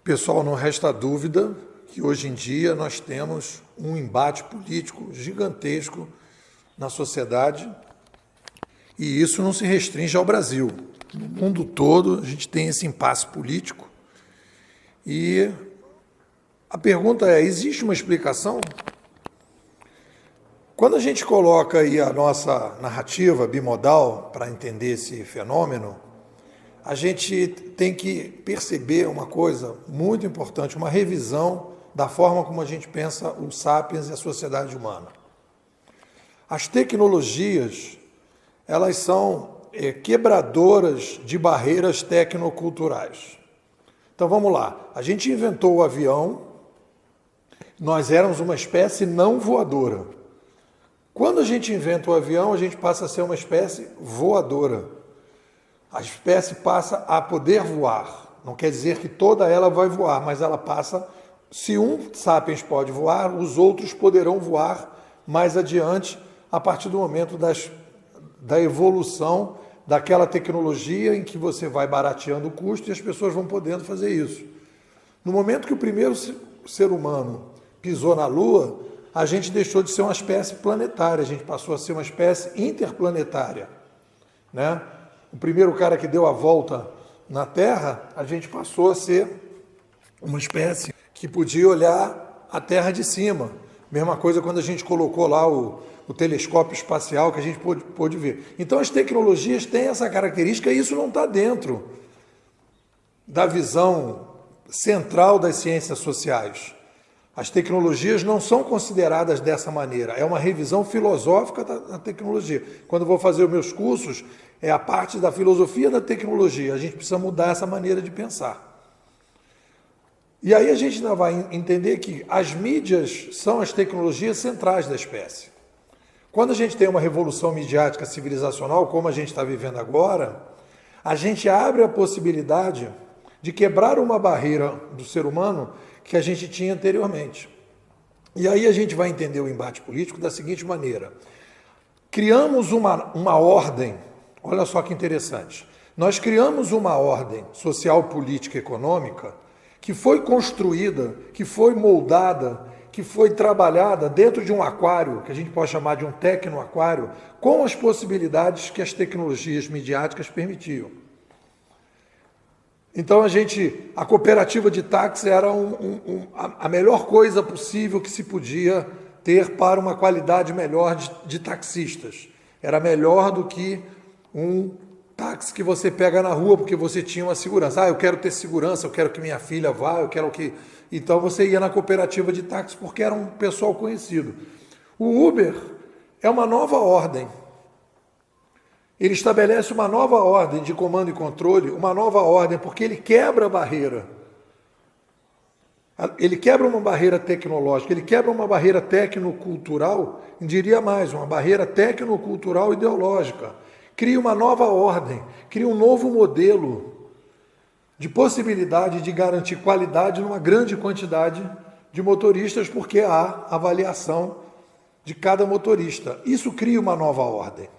Pessoal, não resta dúvida que hoje em dia nós temos um embate político gigantesco na sociedade e isso não se restringe ao Brasil. No mundo todo a gente tem esse impasse político e a pergunta é, existe uma explicação? Quando a gente coloca aí a nossa narrativa bimodal para entender esse fenômeno, a gente tem que perceber uma coisa muito importante, uma revisão da forma como a gente pensa o Sapiens e a sociedade humana. As tecnologias, elas são quebradoras de barreiras tecnoculturais. Então vamos lá, a gente inventou o avião, nós éramos uma espécie não voadora. Quando a gente inventa o avião, a gente passa a ser uma espécie voadora. A espécie passa a poder voar. Não quer dizer que toda ela vai voar, mas ela passa... Se um sapiens pode voar, os outros poderão voar mais adiante, a partir do momento da evolução daquela tecnologia em que você vai barateando o custo e as pessoas vão podendo fazer isso. No momento que o primeiro ser humano pisou na Lua, a gente deixou de ser uma espécie planetária, a gente passou a ser uma espécie interplanetária, né? O primeiro cara que deu a volta na Terra, a gente passou a ser uma espécie que podia olhar a Terra de cima. Mesma coisa quando a gente colocou lá o telescópio espacial que a gente pôde ver. Então as tecnologias têm essa característica e isso não está dentro da visão central das ciências sociais. As tecnologias não são consideradas dessa maneira. É uma revisão filosófica da tecnologia. Quando eu vou fazer os meus cursos, é a parte da filosofia da tecnologia. A gente precisa mudar essa maneira de pensar. E aí a gente ainda vai entender que as mídias são as tecnologias centrais da espécie. Quando a gente tem uma revolução midiática civilizacional, como a gente está vivendo agora, a gente abre a possibilidade de quebrar uma barreira do ser humano que a gente tinha anteriormente. E aí a gente vai entender o embate político da seguinte maneira. Criamos uma ordem, olha só que interessante, nós criamos uma ordem social, política, econômica que foi construída, que foi moldada, que foi trabalhada dentro de um aquário, que a gente pode chamar de um tecnoaquário, com as possibilidades que as tecnologias midiáticas permitiam. Então a cooperativa de táxi era a melhor coisa possível que se podia ter para uma qualidade melhor de taxistas. Era melhor do que um táxi que você pega na rua porque você tinha uma segurança. Eu quero ter segurança, eu quero que minha filha vá, eu quero que... Então você ia na cooperativa de táxi porque era um pessoal conhecido. O Uber é uma nova ordem. Ele estabelece uma nova ordem de comando e controle, uma nova ordem, porque ele quebra a barreira. Ele quebra uma barreira tecnológica, ele quebra uma barreira tecnocultural, diria mais, uma barreira tecnocultural ideológica. Cria uma nova ordem, cria um novo modelo de possibilidade de garantir qualidade numa grande quantidade de motoristas, porque há avaliação de cada motorista. Isso cria uma nova ordem.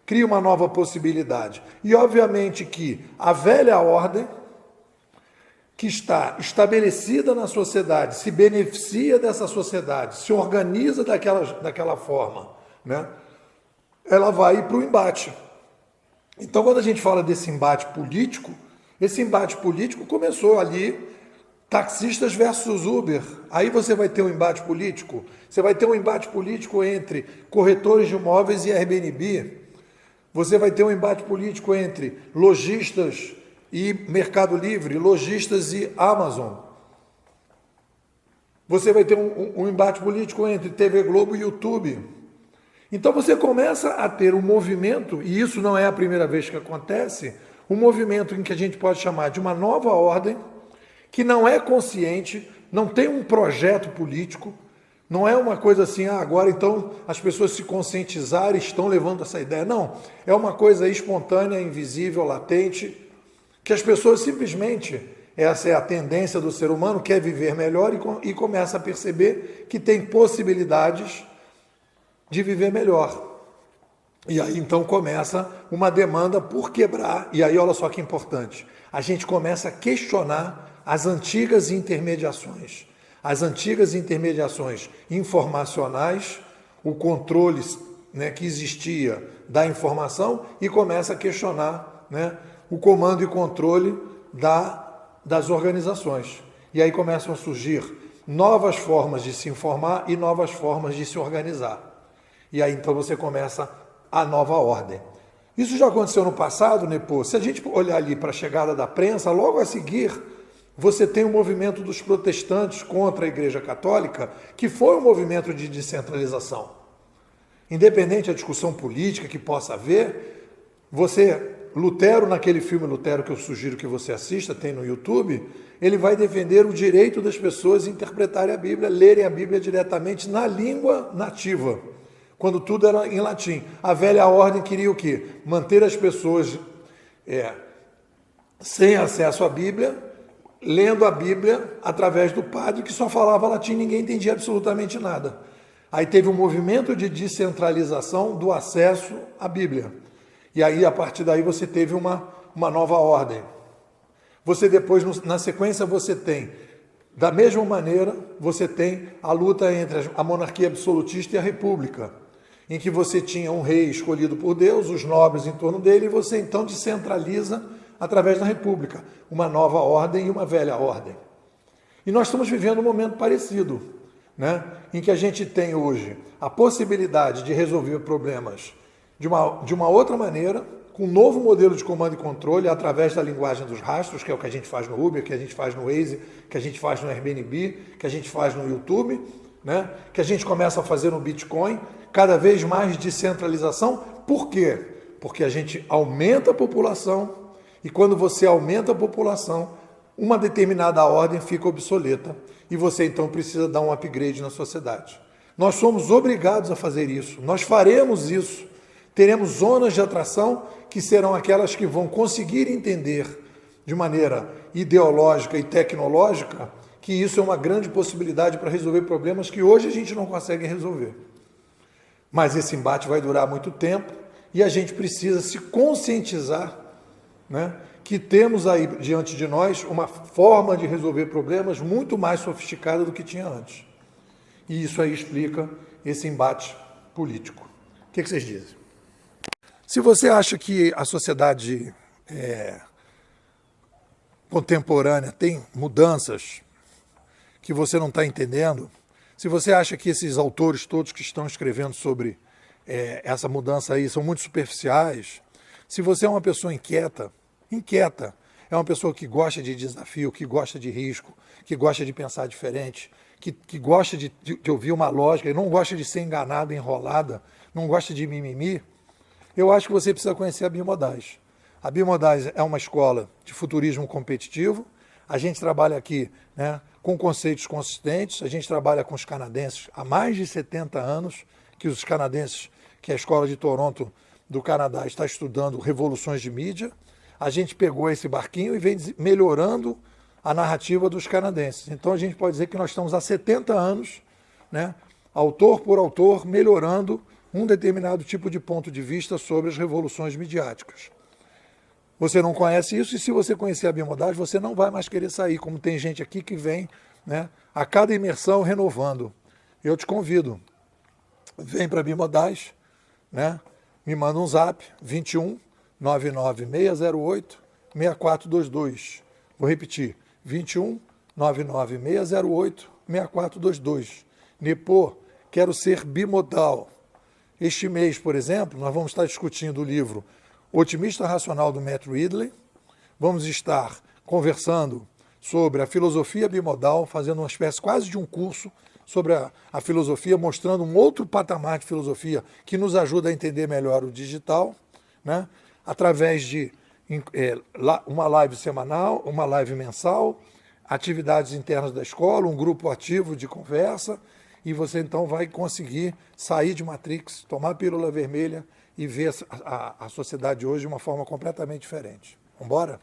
Cria uma nova possibilidade. E, obviamente, que a velha ordem, que está estabelecida na sociedade, se beneficia dessa sociedade, se organiza daquela forma, né? Ela vai para o embate. Então, quando a gente fala desse embate político, esse embate político começou ali, taxistas versus Uber. Aí você vai ter um embate político. Você vai ter um embate político entre corretores de imóveis e Airbnb. Você vai ter um embate político entre lojistas e Mercado Livre, lojistas e Amazon. Você vai ter um embate político entre TV Globo e YouTube. Então você começa a ter um movimento, e isso não é a primeira vez que acontece, um movimento em que a gente pode chamar de uma nova ordem, que não é consciente, não tem um projeto político, não é uma coisa assim, agora então as pessoas se conscientizaram e estão levando essa ideia. Não, é uma coisa espontânea, invisível, latente, que as pessoas simplesmente, essa é a tendência do ser humano, quer viver melhor e começa a perceber que tem possibilidades de viver melhor. E aí então começa uma demanda por quebrar, e aí olha só que importante, a gente começa a questionar as antigas intermediações. As antigas intermediações informacionais, o controle, né, que existia da informação, e começa a questionar, né, o comando e controle das organizações. E aí começam a surgir novas formas de se informar e novas formas de se organizar. E aí então você começa a nova ordem. Isso já aconteceu no passado, Nepô. Se a gente olhar ali para a chegada da prensa, logo a seguir você tem o movimento dos protestantes contra a Igreja Católica, que foi um movimento de descentralização. Independente da discussão política que possa haver, Lutero, naquele filme Lutero que eu sugiro que você assista, tem no YouTube, ele vai defender o direito das pessoas a interpretarem a Bíblia, lerem a Bíblia diretamente na língua nativa, quando tudo era em latim. A velha ordem queria o quê? Manter as pessoas sem acesso à Bíblia, lendo a Bíblia através do padre que só falava latim, ninguém entendia absolutamente nada. Aí teve um movimento de descentralização do acesso à Bíblia. E aí, a partir daí, você teve uma nova ordem. Você depois, na sequência, você tem, da mesma maneira, você tem a luta entre a monarquia absolutista e a república, em que você tinha um rei escolhido por Deus, os nobres em torno dele, e você então descentraliza através da república, uma nova ordem e uma velha ordem. E nós estamos vivendo um momento parecido, né? Em que a gente tem hoje a possibilidade de resolver problemas de uma outra maneira, com um novo modelo de comando e controle, através da linguagem dos rastros, que é o que a gente faz no Uber, que a gente faz no Waze, que a gente faz no Airbnb, que a gente faz no YouTube, né? Que a gente começa a fazer no Bitcoin, cada vez mais descentralização. Por quê? Porque a gente aumenta a população, e quando você aumenta a população, uma determinada ordem fica obsoleta e você então precisa dar um upgrade na sociedade. Nós somos obrigados a fazer isso, nós faremos isso. Teremos zonas de atração que serão aquelas que vão conseguir entender de maneira ideológica e tecnológica que isso é uma grande possibilidade para resolver problemas que hoje a gente não consegue resolver. Mas esse embate vai durar muito tempo e a gente precisa se conscientizar, né, que temos aí diante de nós uma forma de resolver problemas muito mais sofisticada do que tinha antes. E isso aí explica esse embate político. O que vocês dizem? Se você acha que a sociedade contemporânea tem mudanças que você não está entendendo, se você acha que esses autores todos que estão escrevendo sobre essa mudança aí são muito superficiais, se você é uma pessoa inquieta, é uma pessoa que gosta de desafio, que gosta de risco, que gosta de pensar diferente, que gosta de ouvir uma lógica e não gosta de ser enganada, enrolada, não gosta de mimimi, eu acho que você precisa conhecer a Bimodais. A Bimodais é uma escola de futurismo competitivo. A gente trabalha aqui, né, com conceitos consistentes. A gente trabalha com os canadenses há mais de 70 anos, que a Escola de Toronto do Canadá está estudando revoluções de mídia. A gente pegou esse barquinho e vem melhorando a narrativa dos canadenses. Então a gente pode dizer que nós estamos há 70 anos, né, autor por autor, melhorando um determinado tipo de ponto de vista sobre as revoluções midiáticas. Você não conhece isso, e se você conhecer a Bimodais, você não vai mais querer sair, como tem gente aqui que vem, né, a cada imersão renovando. Eu te convido, vem para a Bimodais, né, me manda um zap, 21 99608 6422. Vou repetir, 21 99608 6422. Nepô, quero ser bimodal. Este mês, por exemplo, nós vamos estar discutindo o livro Otimista Racional, do Matt Ridley. Vamos estar conversando sobre a filosofia bimodal, fazendo uma espécie quase de um curso sobre a filosofia, mostrando um outro patamar de filosofia que nos ajuda a entender melhor o digital, né? Através de uma live semanal, uma live mensal, atividades internas da escola, um grupo ativo de conversa, e você então vai conseguir sair de Matrix, tomar a pílula vermelha e ver a sociedade hoje de uma forma completamente diferente. Vamos embora?